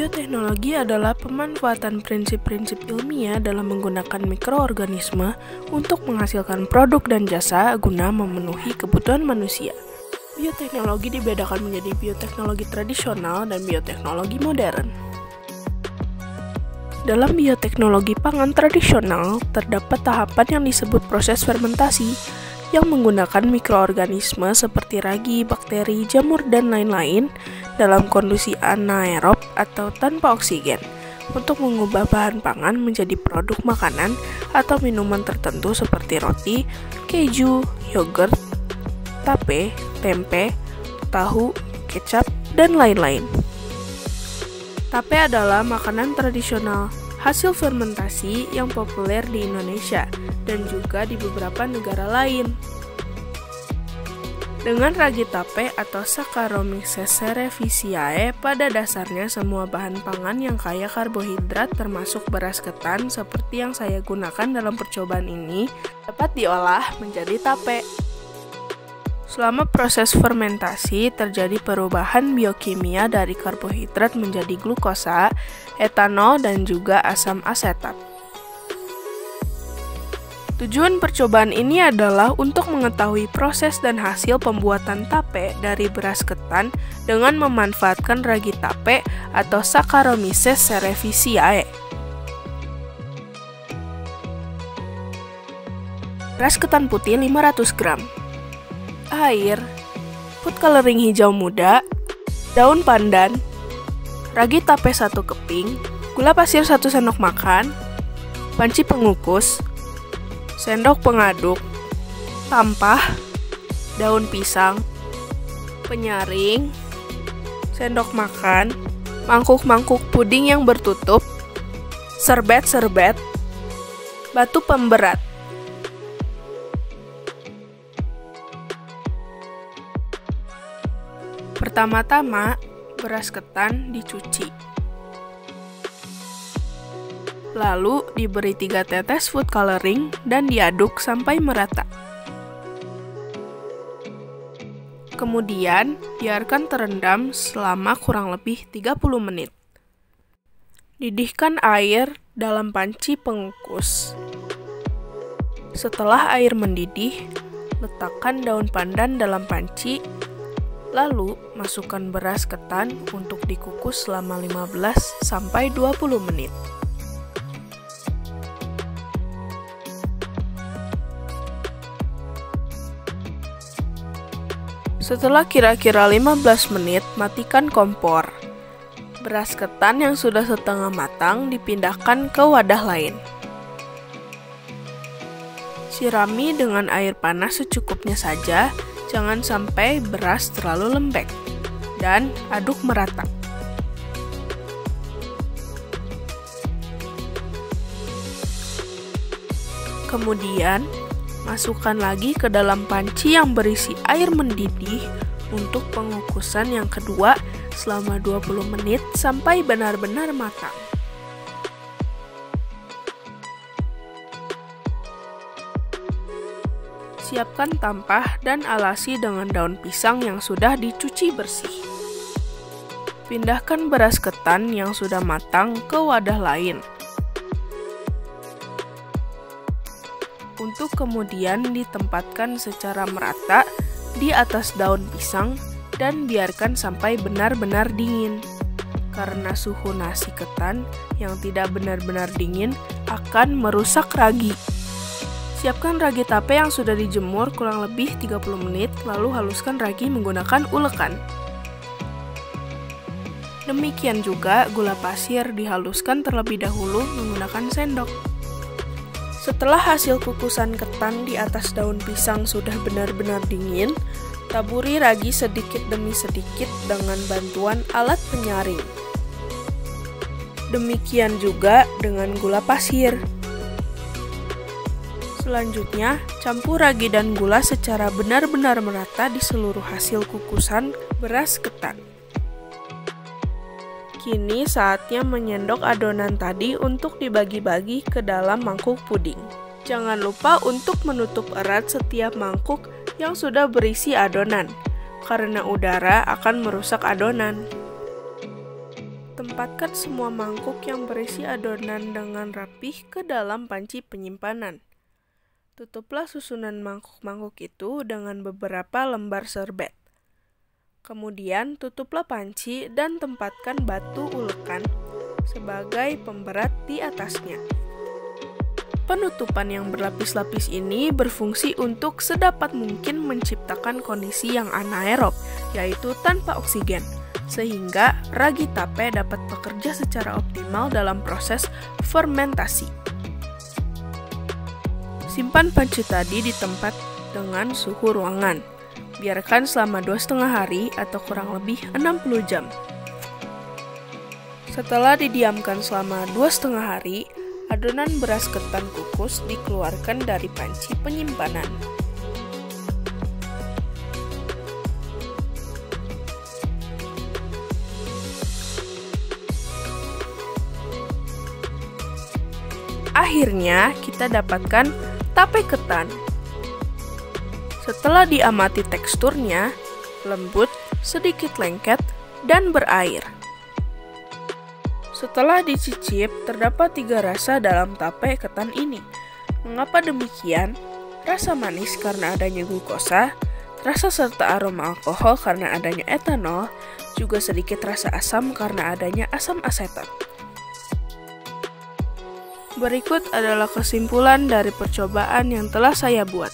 Bioteknologi adalah pemanfaatan prinsip-prinsip ilmiah dalam menggunakan mikroorganisme untuk menghasilkan produk dan jasa guna memenuhi kebutuhan manusia. Bioteknologi dibedakan menjadi bioteknologi tradisional dan bioteknologi modern. Dalam bioteknologi pangan tradisional, terdapat tahapan yang disebut proses fermentasi, yang menggunakan mikroorganisme seperti ragi, bakteri, jamur, dan lain-lain dalam kondisi anaerob atau tanpa oksigen untuk mengubah bahan pangan menjadi produk makanan atau minuman tertentu seperti roti, keju, yogurt, tape, tempe, tahu, kecap, dan lain-lain. Tape adalah makanan tradisional hasil fermentasi yang populer di Indonesia dan juga di beberapa negara lain. Dengan ragi tape atau Saccharomyces cerevisiae, pada dasarnya semua bahan pangan yang kaya karbohidrat termasuk beras ketan seperti yang saya gunakan dalam percobaan ini dapat diolah menjadi tape. Selama proses fermentasi, terjadi perubahan biokimia dari karbohidrat menjadi glukosa, etanol, dan juga asam asetat. Tujuan percobaan ini adalah untuk mengetahui proses dan hasil pembuatan tape dari beras ketan dengan memanfaatkan ragi tape atau Saccharomyces cerevisiae. Beras ketan putih 500 gram. Air, food coloring hijau muda, daun pandan, ragi tape 1 keping, gula pasir 1 sendok makan, panci pengukus, sendok pengaduk, tampah, daun pisang, penyaring, sendok makan, mangkuk-mangkuk puding yang bertutup, serbet-serbet, batu pemberat. Pertama-tama, beras ketan dicuci. Lalu diberi 3 tetes food coloring dan diaduk sampai merata. Kemudian, biarkan terendam selama kurang lebih 30 menit. Didihkan air dalam panci pengukus. Setelah air mendidih, letakkan daun pandan dalam panci. Lalu, masukkan beras ketan untuk dikukus selama 15-20 menit. Setelah kira-kira 15 menit, matikan kompor. Beras ketan yang sudah setengah matang dipindahkan ke wadah lain. Sirami dengan air panas secukupnya saja. Jangan sampai beras terlalu lembek, dan aduk merata. Kemudian, masukkan lagi ke dalam panci yang berisi air mendidih untuk pengukusan yang kedua selama 20 menit sampai benar-benar matang. Siapkan tampah dan alasi dengan daun pisang yang sudah dicuci bersih. Pindahkan beras ketan yang sudah matang ke wadah lain. Untuk kemudian ditempatkan secara merata di atas daun pisang dan biarkan sampai benar-benar dingin. Karena suhu nasi ketan yang tidak benar-benar dingin akan merusak ragi. Siapkan ragi tape yang sudah dijemur kurang lebih 30 menit, lalu haluskan ragi menggunakan ulekan. Demikian juga gula pasir dihaluskan terlebih dahulu menggunakan sendok. Setelah hasil kukusan ketan di atas daun pisang sudah benar-benar dingin, taburi ragi sedikit demi sedikit dengan bantuan alat penyaring. Demikian juga dengan gula pasir. Selanjutnya, campur ragi dan gula secara benar-benar merata di seluruh hasil kukusan beras ketan. Kini saatnya menyendok adonan tadi untuk dibagi-bagi ke dalam mangkuk puding. Jangan lupa untuk menutup erat setiap mangkuk yang sudah berisi adonan, karena udara akan merusak adonan. Tempatkan semua mangkuk yang berisi adonan dengan rapih ke dalam panci penyimpanan. Tutuplah susunan mangkuk-mangkuk itu dengan beberapa lembar serbet. Kemudian tutuplah panci dan tempatkan batu ulekan sebagai pemberat di atasnya. Penutupan yang berlapis-lapis ini berfungsi untuk sedapat mungkin menciptakan kondisi yang anaerob, yaitu tanpa oksigen, sehingga ragi tape dapat bekerja secara optimal dalam proses fermentasi. Simpan panci tadi di tempat dengan suhu ruangan. Biarkan selama 2,5 hari atau kurang lebih 60 jam. Setelah didiamkan selama 2,5 hari, adonan beras ketan kukus dikeluarkan dari panci penyimpanan. Akhirnya, kita dapatkan tape ketan. Setelah diamati teksturnya, lembut, sedikit lengket, dan berair. Setelah dicicip, terdapat 3 rasa dalam tape ketan ini. Mengapa demikian? Rasa manis karena adanya glukosa, rasa serta aroma alkohol karena adanya etanol, juga sedikit rasa asam karena adanya asam asetat. Berikut adalah kesimpulan dari percobaan yang telah saya buat.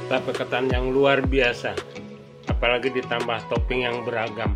Tape ketan yang luar biasa, apalagi ditambah topping yang beragam.